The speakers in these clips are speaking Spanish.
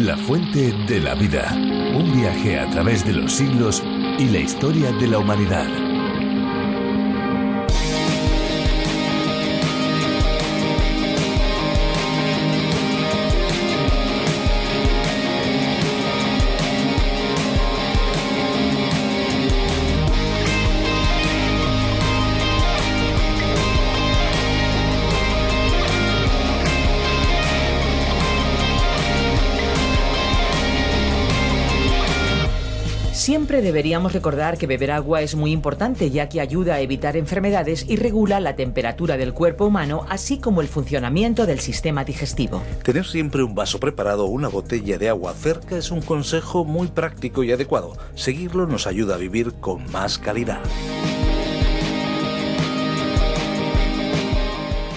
La fuente de la vida. Un viaje a través de los siglos y la historia de la humanidad. Siempre deberíamos recordar que beber agua es muy importante, ya que ayuda a evitar enfermedades y regula la temperatura del cuerpo humano, así como el funcionamiento del sistema digestivo. Tener siempre un vaso preparado o una botella de agua cerca es un consejo muy práctico y adecuado. Seguirlo nos ayuda a vivir con más calidad.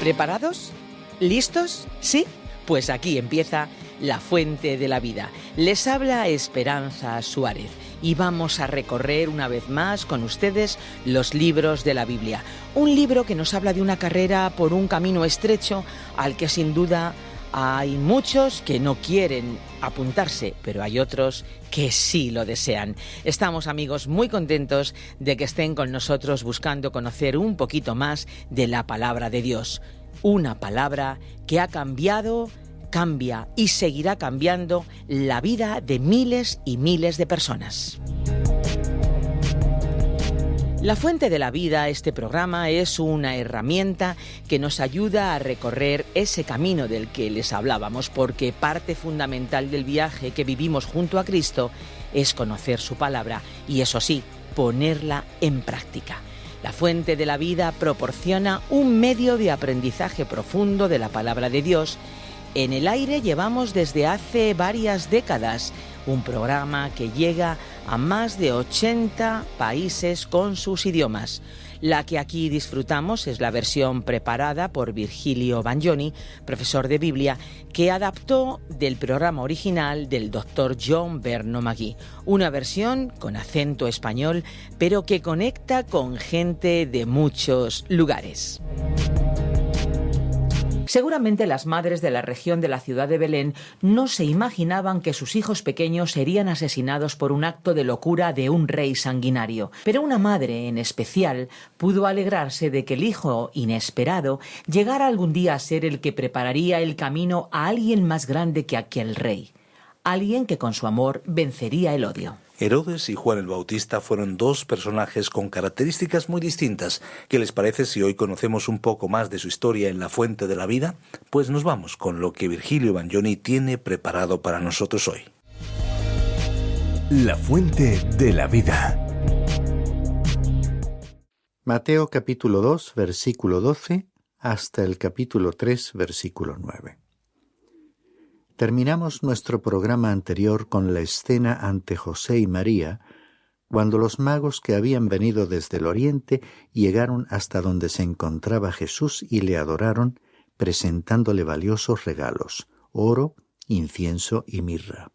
¿Preparados? ¿Listos? ¿Sí? Pues aquí empieza La Fuente de la Vida. Les habla Esperanza Suárez y vamos a recorrer una vez más con ustedes los libros de la Biblia. Un libro que nos habla de una carrera por un camino estrecho al que sin duda hay muchos que no quieren apuntarse, pero hay otros que sí lo desean. Estamos, amigos, muy contentos de que estén con nosotros buscando conocer un poquito más de la palabra de Dios. Una palabra que ha cambiado, cambia y seguirá cambiando la vida de miles y miles de personas. La Fuente de la Vida, este programa, es una herramienta que nos ayuda a recorrer ese camino del que les hablábamos, porque parte fundamental del viaje que vivimos junto a Cristo es conocer su palabra y, eso sí, ponerla en práctica. La Fuente de la Vida proporciona un medio de aprendizaje profundo de la palabra de Dios. En el aire llevamos desde hace varias décadas un programa que llega a más de 80 países con sus idiomas. La que aquí disfrutamos es la versión preparada por Virgilio Bagnoni, profesor de Biblia, que adaptó del programa original del Dr. John Berno Magui. Una versión con acento español, pero que conecta con gente de muchos lugares. Seguramente las madres de la región de la ciudad de Belén no se imaginaban que sus hijos pequeños serían asesinados por un acto de locura de un rey sanguinario. Pero una madre en especial pudo alegrarse de que el hijo inesperado llegara algún día a ser el que prepararía el camino a alguien más grande que aquel rey. Alguien que con su amor vencería el odio. Herodes y Juan el Bautista fueron dos personajes con características muy distintas. ¿Qué les parece si hoy conocemos un poco más de su historia en La Fuente de la Vida? Pues nos vamos con lo que Virgilio Bagnoni tiene preparado para nosotros hoy. La Fuente de la Vida. Mateo capítulo 2, versículo 12, hasta el capítulo 3, versículo 9. Terminamos nuestro programa anterior con la escena ante José y María, cuando los magos que habían venido desde el oriente llegaron hasta donde se encontraba Jesús y le adoraron, presentándole valiosos regalos, oro, incienso y mirra.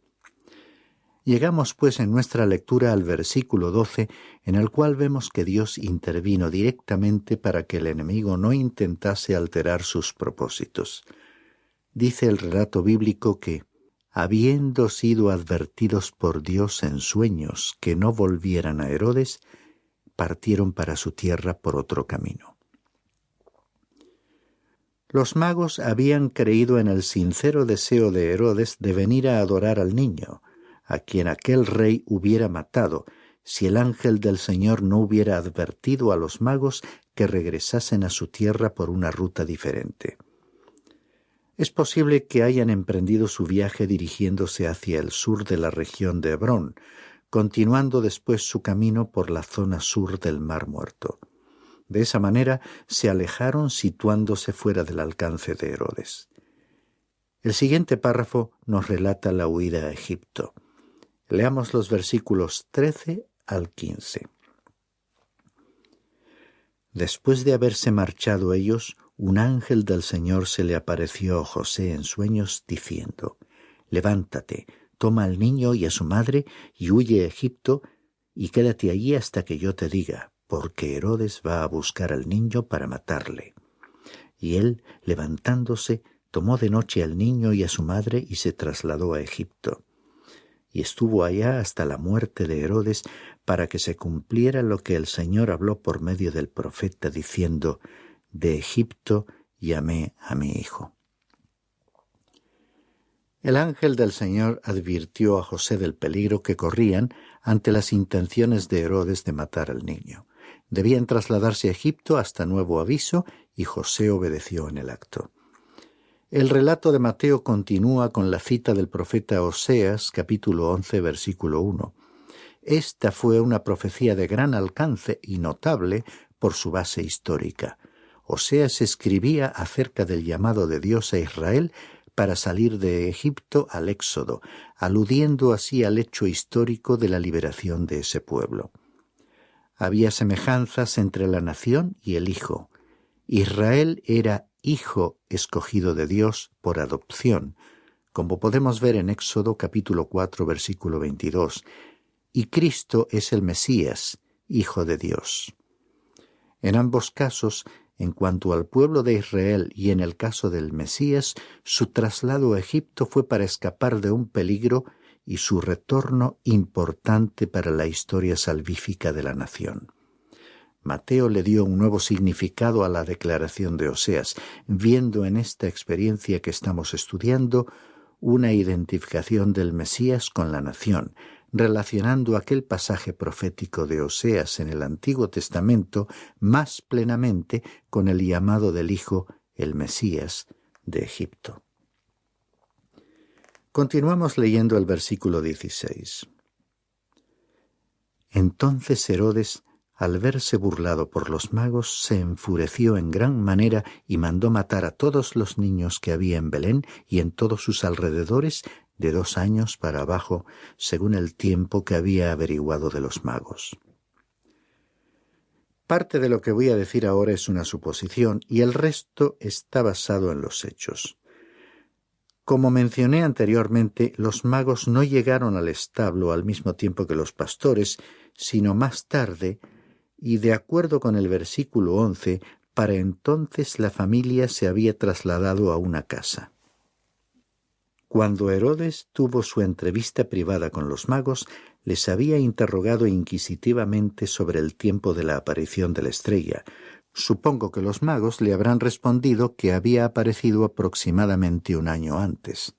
Llegamos pues en nuestra lectura al versículo 12, en el cual vemos que Dios intervino directamente para que el enemigo no intentase alterar sus propósitos. Dice el relato bíblico que, habiendo sido advertidos por Dios en sueños que no volvieran a Herodes, partieron para su tierra por otro camino. Los magos habían creído en el sincero deseo de Herodes de venir a adorar al niño, a quien aquel rey hubiera matado, si el ángel del Señor no hubiera advertido a los magos que regresasen a su tierra por una ruta diferente. Es posible que hayan emprendido su viaje dirigiéndose hacia el sur de la región de Hebrón, continuando después su camino por la zona sur del Mar Muerto. De esa manera se alejaron situándose fuera del alcance de Herodes. El siguiente párrafo nos relata la huida a Egipto. Leamos los versículos 13 al 15. Después de haberse marchado ellos, un ángel del Señor se le apareció a José en sueños, diciendo: «Levántate, toma al niño y a su madre, y huye a Egipto, y quédate allí hasta que yo te diga, porque Herodes va a buscar al niño para matarle». Y él, levantándose, tomó de noche al niño y a su madre y se trasladó a Egipto. Y estuvo allá hasta la muerte de Herodes, para que se cumpliera lo que el Señor habló por medio del profeta, diciendo: de Egipto llamé a mi hijo. El ángel del Señor advirtió a José del peligro que corrían ante las intenciones de Herodes de matar al niño. Debían trasladarse a Egipto hasta nuevo aviso, y José obedeció en el acto. El relato de Mateo continúa con la cita del profeta Oseas, capítulo 11, versículo 1. Esta fue una profecía de gran alcance y notable por su base histórica. Oseas escribía acerca del llamado de Dios a Israel para salir de Egipto al Éxodo, aludiendo así al hecho histórico de la liberación de ese pueblo. Había semejanzas entre la nación y el hijo. Israel era hijo escogido de Dios por adopción, como podemos ver en Éxodo capítulo 4, versículo 22, y Cristo es el Mesías, hijo de Dios. En ambos casos, en cuanto al pueblo de Israel y en el caso del Mesías, su traslado a Egipto fue para escapar de un peligro y su retorno importante para la historia salvífica de la nación. Mateo le dio un nuevo significado a la declaración de Oseas, viendo en esta experiencia que estamos estudiando una identificación del Mesías con la nación, relacionando aquel pasaje profético de Oseas en el Antiguo Testamento más plenamente con el llamado del Hijo, el Mesías, de Egipto. Continuamos leyendo el versículo 16. Entonces Herodes, al verse burlado por los magos, se enfureció en gran manera y mandó matar a todos los niños que había en Belén y en todos sus alrededores, de 2 años para abajo, según el tiempo que había averiguado de los magos. Parte de lo que voy a decir ahora es una suposición y el resto está basado en los hechos. Como mencioné anteriormente, los magos no llegaron al establo al mismo tiempo que los pastores, sino más tarde, y de acuerdo con el versículo 11, para entonces la familia se había trasladado a una casa. Cuando Herodes tuvo su entrevista privada con los magos, les había interrogado inquisitivamente sobre el tiempo de la aparición de la estrella. Supongo que los magos le habrán respondido que había aparecido aproximadamente 1 año antes.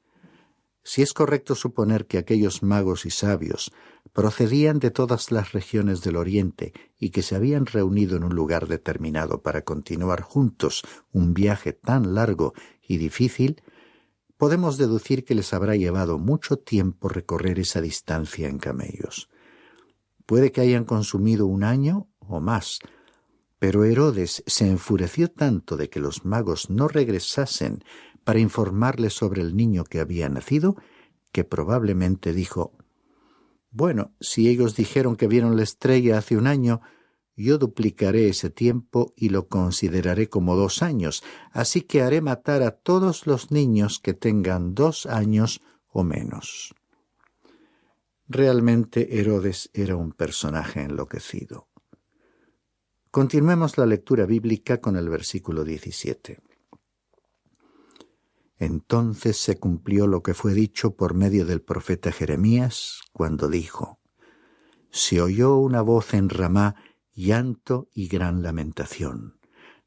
Si es correcto suponer que aquellos magos y sabios procedían de todas las regiones del Oriente y que se habían reunido en un lugar determinado para continuar juntos un viaje tan largo y difícil, podemos deducir que les habrá llevado mucho tiempo recorrer esa distancia en camellos. Puede que hayan consumido 1 año o más, pero Herodes se enfureció tanto de que los magos no regresasen para informarles sobre el niño que había nacido, que probablemente dijo: «Bueno, si ellos dijeron que vieron la estrella hace 1 año, yo duplicaré ese tiempo y lo consideraré como 2 años, así que haré matar a todos los niños que tengan 2 años o menos». Realmente Herodes era un personaje enloquecido. Continuemos la lectura bíblica con el versículo 17. Entonces se cumplió lo que fue dicho por medio del profeta Jeremías, cuando dijo: «Se oyó una voz en Ramá, llanto y gran lamentación.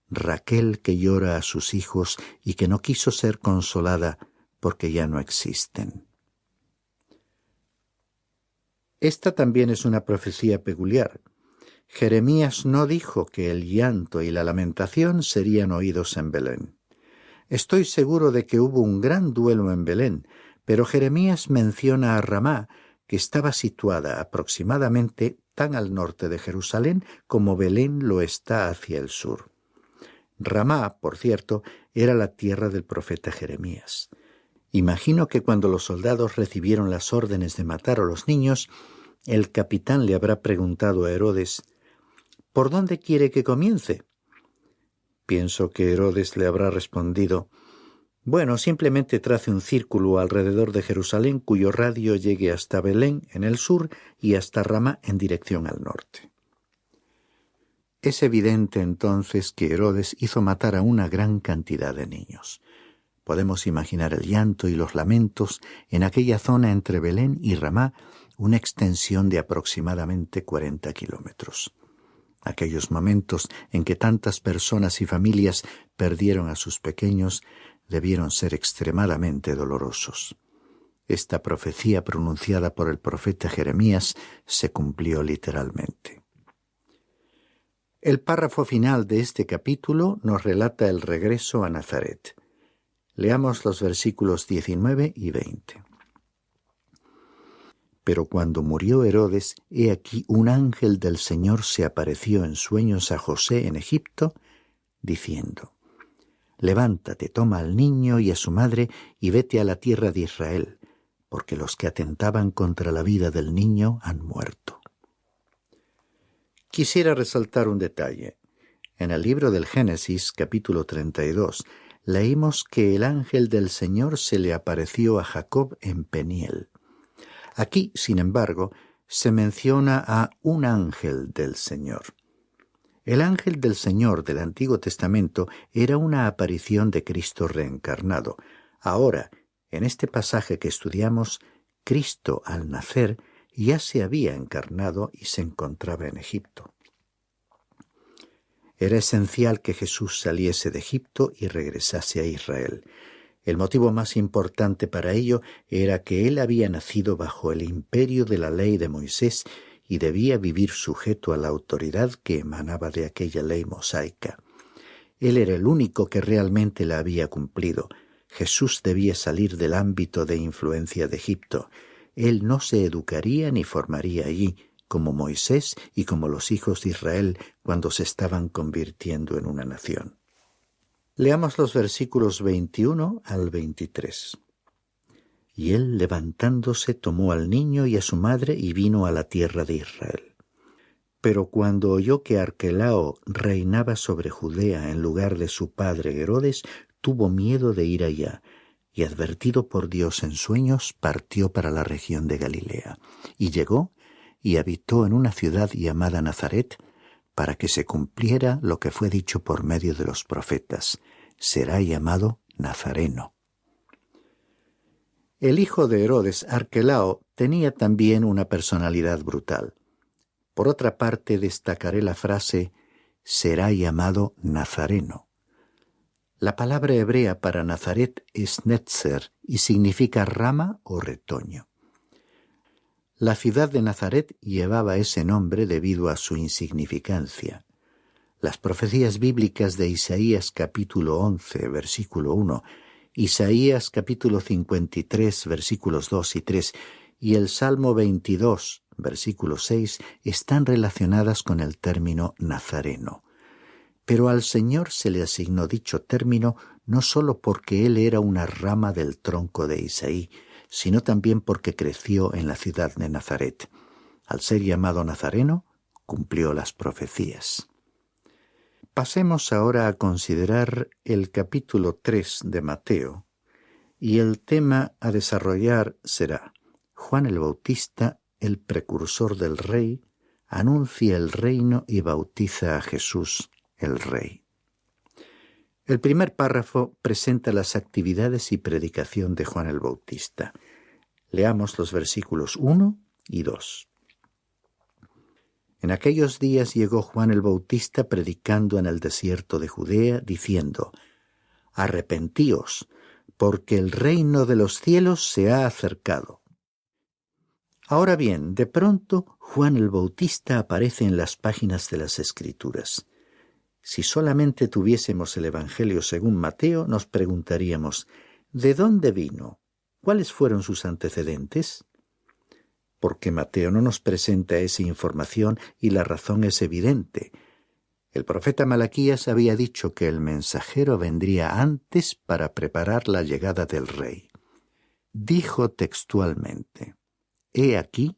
Raquel que llora a sus hijos y que no quiso ser consolada porque ya no existen». Esta también es una profecía peculiar. Jeremías no dijo que el llanto y la lamentación serían oídos en Belén. Estoy seguro de que hubo un gran duelo en Belén, pero Jeremías menciona a Ramá, que estaba situada aproximadamente tan al norte de Jerusalén como Belén lo está hacia el sur. Ramá, por cierto, era la tierra del profeta Jeremías. Imagino que cuando los soldados recibieron las órdenes de matar a los niños, el capitán le habrá preguntado a Herodes: «¿Por dónde quiere que comience?». Pienso que Herodes le habrá respondido: «Bueno, simplemente trace un círculo alrededor de Jerusalén cuyo radio llegue hasta Belén en el sur y hasta Ramá en dirección al norte». Es evidente entonces que Herodes hizo matar a una gran cantidad de niños. Podemos imaginar el llanto y los lamentos en aquella zona entre Belén y Ramá, una extensión de aproximadamente 40 kilómetros. Aquellos momentos en que tantas personas y familias perdieron a sus pequeños debieron ser extremadamente dolorosos. Esta profecía pronunciada por el profeta Jeremías se cumplió literalmente. El párrafo final de este capítulo nos relata el regreso a Nazaret. Leamos los versículos 19 y 20. Pero cuando murió Herodes, he aquí un ángel del Señor se apareció en sueños a José en Egipto, diciendo: Levántate, toma al niño y a su madre y vete a la tierra de Israel, porque los que atentaban contra la vida del niño han muerto. Quisiera resaltar un detalle. En el libro del Génesis, capítulo 32, leímos que el ángel del Señor se le apareció a Jacob en Peniel. Aquí, sin embargo, se menciona a un ángel del Señor. El ángel del Señor del Antiguo Testamento era una aparición de Cristo reencarnado. Ahora, en este pasaje que estudiamos, Cristo, al nacer, ya se había encarnado y se encontraba en Egipto. Era esencial que Jesús saliese de Egipto y regresase a Israel. El motivo más importante para ello era que él había nacido bajo el imperio de la ley de Moisés y debía vivir sujeto a la autoridad que emanaba de aquella ley mosaica. Él era el único que realmente la había cumplido. Jesús debía salir del ámbito de influencia de Egipto. Él no se educaría ni formaría allí, como Moisés y como los hijos de Israel cuando se estaban convirtiendo en una nación. Leamos los versículos 21 al 23. Y él, levantándose, tomó al niño y a su madre y vino a la tierra de Israel. Pero cuando oyó que Arquelao reinaba sobre Judea en lugar de su padre Herodes, tuvo miedo de ir allá, y advertido por Dios en sueños, partió para la región de Galilea, y llegó y habitó en una ciudad llamada Nazaret, para que se cumpliera lo que fue dicho por medio de los profetas: será llamado Nazareno. El hijo de Herodes, Arquelao, tenía también una personalidad brutal. Por otra parte, destacaré la frase será llamado Nazareno. La palabra hebrea para Nazaret es netzer y significa rama o retoño. La ciudad de Nazaret llevaba ese nombre debido a su insignificancia. Las profecías bíblicas de Isaías capítulo 11, versículo 1, Isaías capítulo 53, versículos 2 y 3, y el Salmo 22, versículo 6, están relacionadas con el término nazareno. Pero al Señor se le asignó dicho término no sólo porque él era una rama del tronco de Isaí, sino también porque creció en la ciudad de Nazaret. Al ser llamado Nazareno, cumplió las profecías. Pasemos ahora a considerar el capítulo 3 de Mateo, y el tema a desarrollar será: Juan el Bautista, el precursor del Rey, anuncia el reino y bautiza a Jesús, el Rey. El primer párrafo presenta las actividades y predicación de Juan el Bautista. Leamos los versículos 1 y 2. En aquellos días llegó Juan el Bautista predicando en el desierto de Judea, diciendo: Arrepentíos, porque el reino de los cielos se ha acercado. Ahora bien, de pronto Juan el Bautista aparece en las páginas de las Escrituras. Si solamente tuviésemos el Evangelio según Mateo, nos preguntaríamos: ¿de dónde vino? ¿Cuáles fueron sus antecedentes? Porque Mateo no nos presenta esa información y la razón es evidente. El profeta Malaquías había dicho que el mensajero vendría antes para preparar la llegada del rey. Dijo textualmente: He aquí,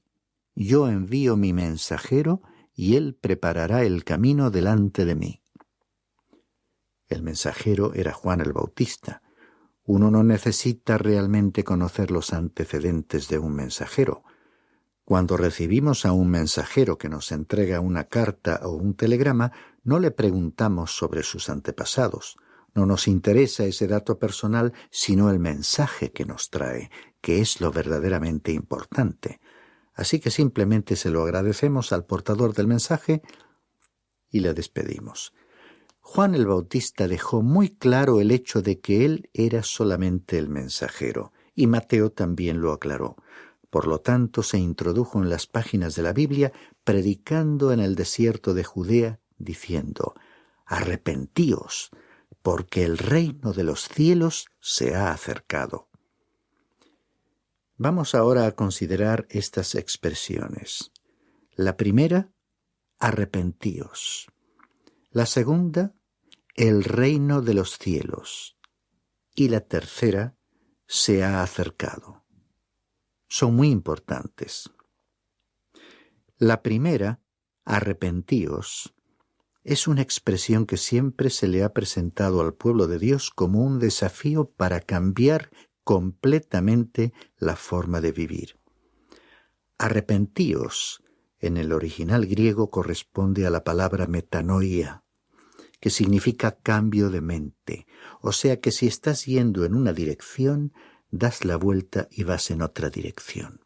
yo envío mi mensajero y él preparará el camino delante de mí. El mensajero era Juan el Bautista. Uno no necesita realmente conocer los antecedentes de un mensajero. Cuando recibimos a un mensajero que nos entrega una carta o un telegrama, no le preguntamos sobre sus antepasados. No nos interesa ese dato personal, sino el mensaje que nos trae, que es lo verdaderamente importante. Así que simplemente se lo agradecemos al portador del mensaje y le despedimos. Juan el Bautista dejó muy claro el hecho de que él era solamente el mensajero, y Mateo también lo aclaró. Por lo tanto, se introdujo en las páginas de la Biblia predicando en el desierto de Judea, diciendo: «Arrepentíos, porque el reino de los cielos se ha acercado». Vamos ahora a considerar estas expresiones. La primera, arrepentíos. La segunda, el reino de los cielos. Y la tercera, se ha acercado. Son muy importantes. La primera, arrepentíos, es una expresión que siempre se le ha presentado al pueblo de Dios como un desafío para cambiar completamente la forma de vivir. Arrepentíos, en el original griego, corresponde a la palabra metanoia, que significa cambio de mente. O sea que si estás yendo en una dirección, das la vuelta y vas en otra dirección.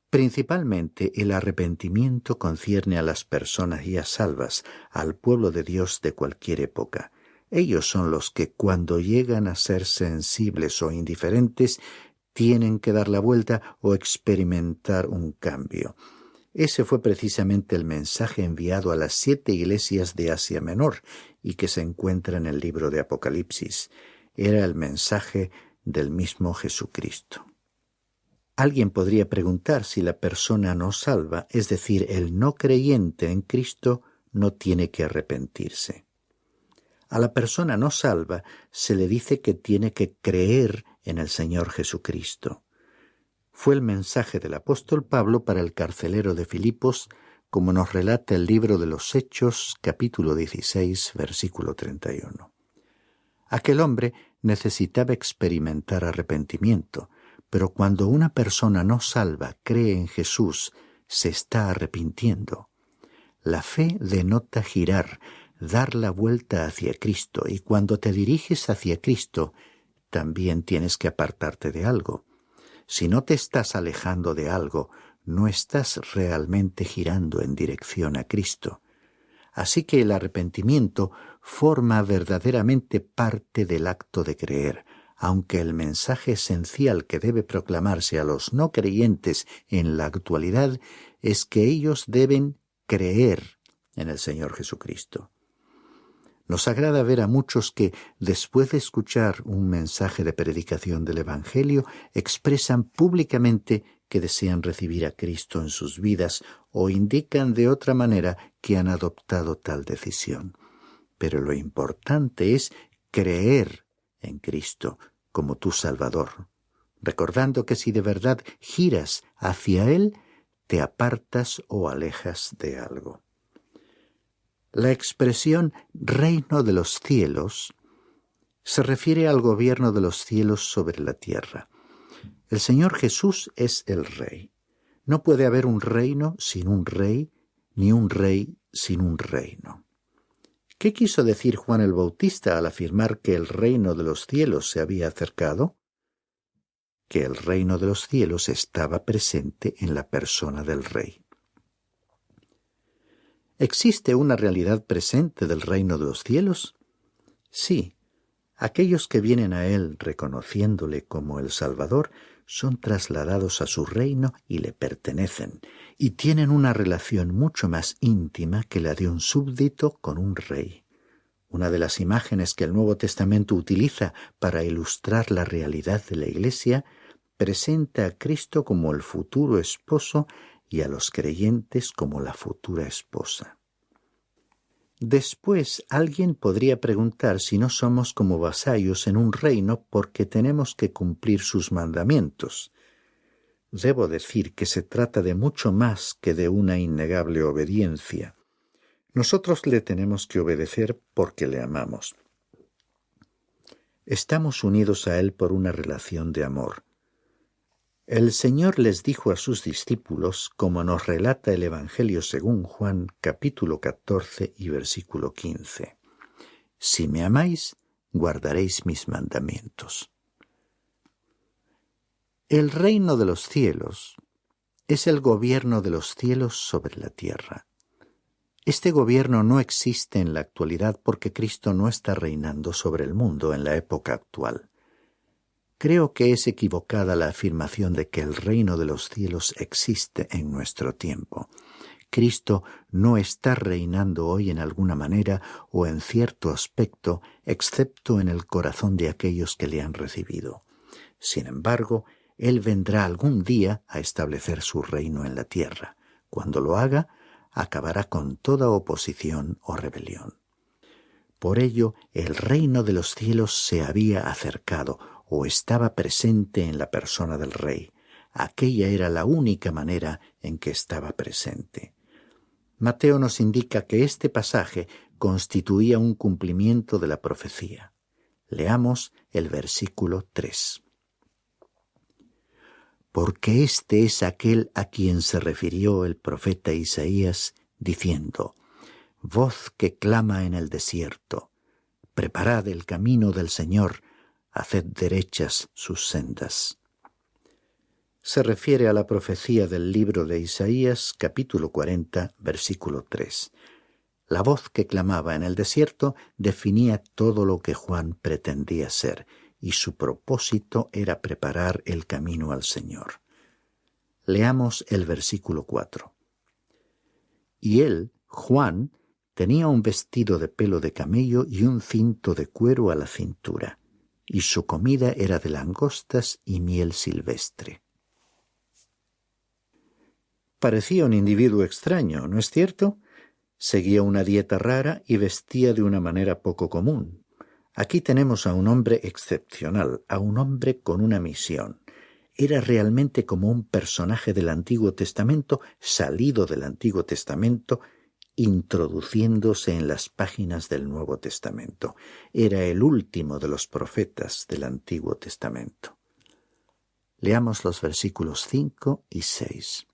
Principalmente el arrepentimiento concierne a las personas ya salvas, al pueblo de Dios de cualquier época. Ellos son los que, cuando llegan a ser sensibles o indiferentes, tienen que dar la vuelta o experimentar un cambio. Ese fue precisamente el mensaje enviado a las 7 iglesias de Asia Menor y que se encuentra en el libro de Apocalipsis. Era el mensaje del mismo Jesucristo. Alguien podría preguntar si la persona no salva, es decir, el no creyente en Cristo, no tiene que arrepentirse. A la persona no salva se le dice que tiene que creer en el Señor Jesucristo. Fue el mensaje del apóstol Pablo para el carcelero de Filipos, como nos relata el libro de los Hechos, capítulo 16, versículo 31. Aquel hombre necesitaba experimentar arrepentimiento, pero cuando una persona no salva cree en Jesús, se está arrepintiendo. La fe denota girar, dar la vuelta hacia Cristo, y cuando te diriges hacia Cristo, también tienes que apartarte de algo. Si no te estás alejando de algo, no estás realmente girando en dirección a Cristo. Así que el arrepentimiento forma verdaderamente parte del acto de creer, aunque el mensaje esencial que debe proclamarse a los no creyentes en la actualidad es que ellos deben creer en el Señor Jesucristo. Nos agrada ver a muchos que, después de escuchar un mensaje de predicación del Evangelio, expresan públicamente que desean recibir a Cristo en sus vidas o indican de otra manera que han adoptado tal decisión. Pero lo importante es creer en Cristo como tu Salvador, recordando que si de verdad giras hacia Él, te apartas o alejas de algo. La expresión reino de los cielos se refiere al gobierno de los cielos sobre la tierra. El Señor Jesús es el Rey. No puede haber un reino sin un rey, ni un rey sin un reino. ¿Qué quiso decir Juan el Bautista al afirmar que el reino de los cielos se había acercado? Que el reino de los cielos estaba presente en la persona del Rey. ¿Existe una realidad presente del reino de los cielos? Sí, aquellos que vienen a Él reconociéndole como el Salvador son trasladados a su reino y le pertenecen, y tienen una relación mucho más íntima que la de un súbdito con un rey. Una de las imágenes que el Nuevo Testamento utiliza para ilustrar la realidad de la Iglesia presenta a Cristo como el futuro esposo y a los creyentes como la futura esposa. Después, alguien podría preguntar si no somos como vasallos en un reino porque tenemos que cumplir sus mandamientos. Debo decir que se trata de mucho más que de una innegable obediencia. Nosotros le tenemos que obedecer porque le amamos. Estamos unidos a Él por una relación de amor. El Señor les dijo a sus discípulos, como nos relata el Evangelio según Juan, capítulo 14 y versículo 15, «Si me amáis, guardaréis mis mandamientos. El reino de los cielos es el gobierno de los cielos sobre la tierra. Este gobierno no existe en la actualidad porque Cristo no está reinando sobre el mundo en la época actual. Creo que es equivocada la afirmación de que el reino de los cielos existe en nuestro tiempo. Cristo no está reinando hoy en alguna manera o en cierto aspecto, excepto en el corazón de aquellos que le han recibido. Sin embargo, Él vendrá algún día a establecer su reino en la tierra. Cuando lo haga, acabará con toda oposición o rebelión. Por ello, el reino de los cielos se había acercado o estaba presente en la persona del Rey. Aquella era la única manera en que estaba presente. Mateo nos indica que este pasaje constituía un cumplimiento de la profecía. Leamos el versículo 3. Porque este es aquel a quien se refirió el profeta Isaías, diciendo: voz que clama en el desierto, preparad el camino del Señor, haced derechas sus sendas. Se refiere a la profecía del libro de Isaías, capítulo 40, versículo 3. La voz que clamaba en el desierto definía todo lo que Juan pretendía ser, y su propósito era preparar el camino al Señor. Leamos el versículo 4. Y él, Juan, tenía un vestido de pelo de camello y un cinto de cuero a la cintura, y su comida era de langostas y miel silvestre. Parecía un individuo extraño, ¿no es cierto? Seguía una dieta rara y vestía de una manera poco común. Aquí tenemos a un hombre excepcional, a un hombre con una misión. Era realmente como un personaje del Antiguo Testamento, salido del Antiguo Testamento, introduciéndose en las páginas del Nuevo Testamento. Era el último de los profetas del Antiguo Testamento. Leamos los versículos 5 y 6.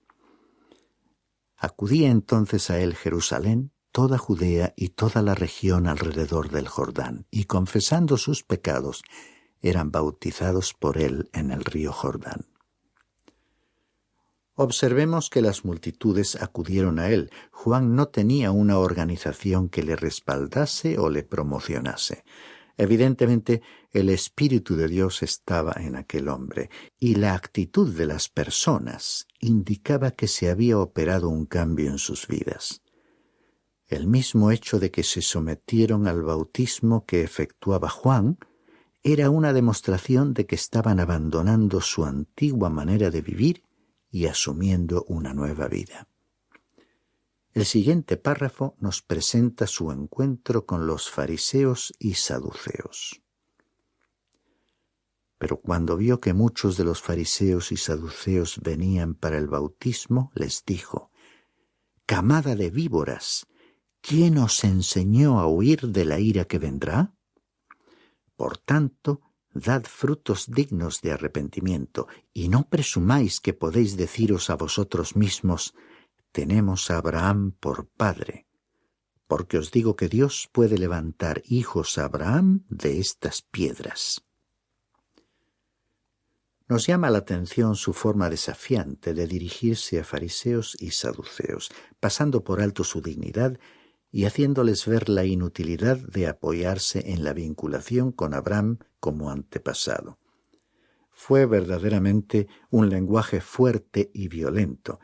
Acudía entonces a él Jerusalén, toda Judea y toda la región alrededor del Jordán, y confesando sus pecados, eran bautizados por él en el río Jordán. Observemos que las multitudes acudieron a él. Juan no tenía una organización que le respaldase o le promocionase. Evidentemente, el Espíritu de Dios estaba en aquel hombre, y la actitud de las personas indicaba que se había operado un cambio en sus vidas. El mismo hecho de que se sometieron al bautismo que efectuaba Juan era una demostración de que estaban abandonando su antigua manera de vivir y asumiendo una nueva vida. El siguiente párrafo nos presenta su encuentro con los fariseos y saduceos. Pero cuando vio que muchos de los fariseos y saduceos venían para el bautismo, les dijo: «Camada de víboras, ¿quién os enseñó a huir de la ira que vendrá? Por tanto, dad frutos dignos de arrepentimiento, y no presumáis que podéis deciros a vosotros mismos: tenemos a Abraham por padre, porque os digo que Dios puede levantar hijos a Abraham de estas piedras». Nos llama la atención su forma desafiante de dirigirse a fariseos y saduceos, pasando por alto su dignidad y haciéndoles ver la inutilidad de apoyarse en la vinculación con Abraham como antepasado. Fue verdaderamente un lenguaje fuerte y violento.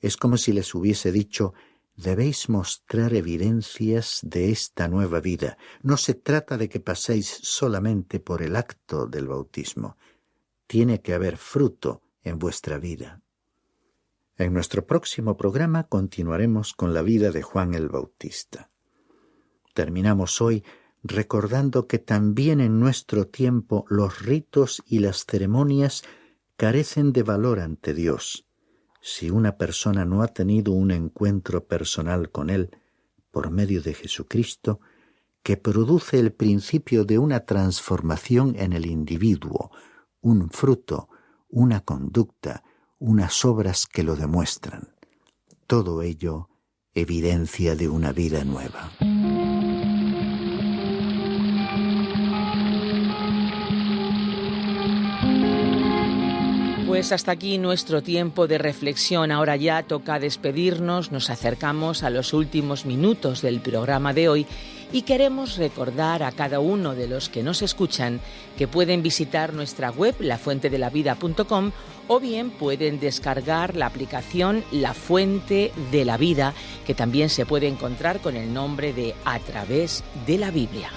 Es como si les hubiese dicho: debéis mostrar evidencias de esta nueva vida. No se trata de que paséis solamente por el acto del bautismo. Tiene que haber fruto en vuestra vida. En nuestro próximo programa continuaremos con la vida de Juan el Bautista. Terminamos hoy recordando que también en nuestro tiempo los ritos y las ceremonias carecen de valor ante Dios si una persona no ha tenido un encuentro personal con Él por medio de Jesucristo, que produce el principio de una transformación en el individuo, un fruto, una conducta, unas obras que lo demuestran. Todo ello evidencia de una vida nueva. Pues hasta aquí nuestro tiempo de reflexión. Ahora ya toca despedirnos, nos acercamos a los últimos minutos del programa de hoy y queremos recordar a cada uno de los que nos escuchan que pueden visitar nuestra web, lafuentedelavida.com, o bien pueden descargar la aplicación La Fuente de la Vida, que también se puede encontrar con el nombre de A Través de la Biblia.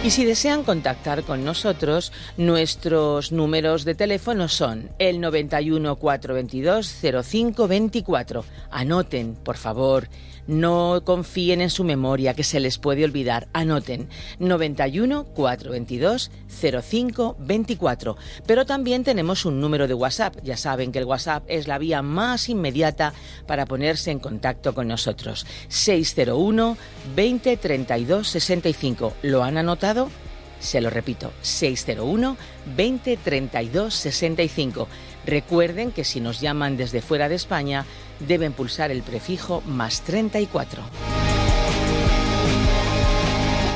Y si desean contactar con nosotros, nuestros números de teléfono son el 91 422 0524. Anoten, por favor, no confíen en su memoria, que se les puede olvidar. Anoten 91 422 0524. Pero también tenemos un número de WhatsApp. Ya saben que el WhatsApp es la vía más inmediata para ponerse en contacto con nosotros. 601 20 32 65. ¿Lo han anotado? Se lo repito, 601 20 32 65. Recuerden que si nos llaman desde fuera de España, deben pulsar el prefijo más 34.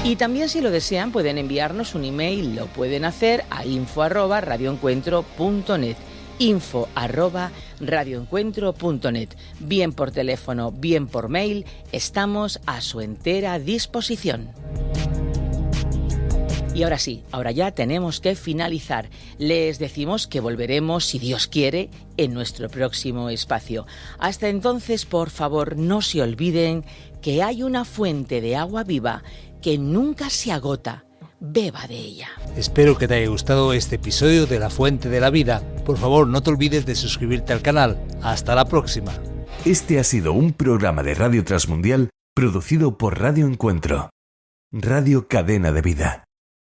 Y también, si lo desean, pueden enviarnos un email. Lo pueden hacer a info@radioencuentro.net. info@radioencuentro.net. Bien por teléfono, bien por mail, estamos a su entera disposición. Y ahora sí, ahora ya tenemos que finalizar. Les decimos que volveremos, si Dios quiere, en nuestro próximo espacio. Hasta entonces, por favor, no se olviden que hay una fuente de agua viva que nunca se agota. Beba de ella. Espero que te haya gustado este episodio de La Fuente de la Vida. Por favor, no te olvides de suscribirte al canal. Hasta la próxima. Este ha sido un programa de Radio Transmundial producido por Radio Encuentro, Radio Cadena de Vida.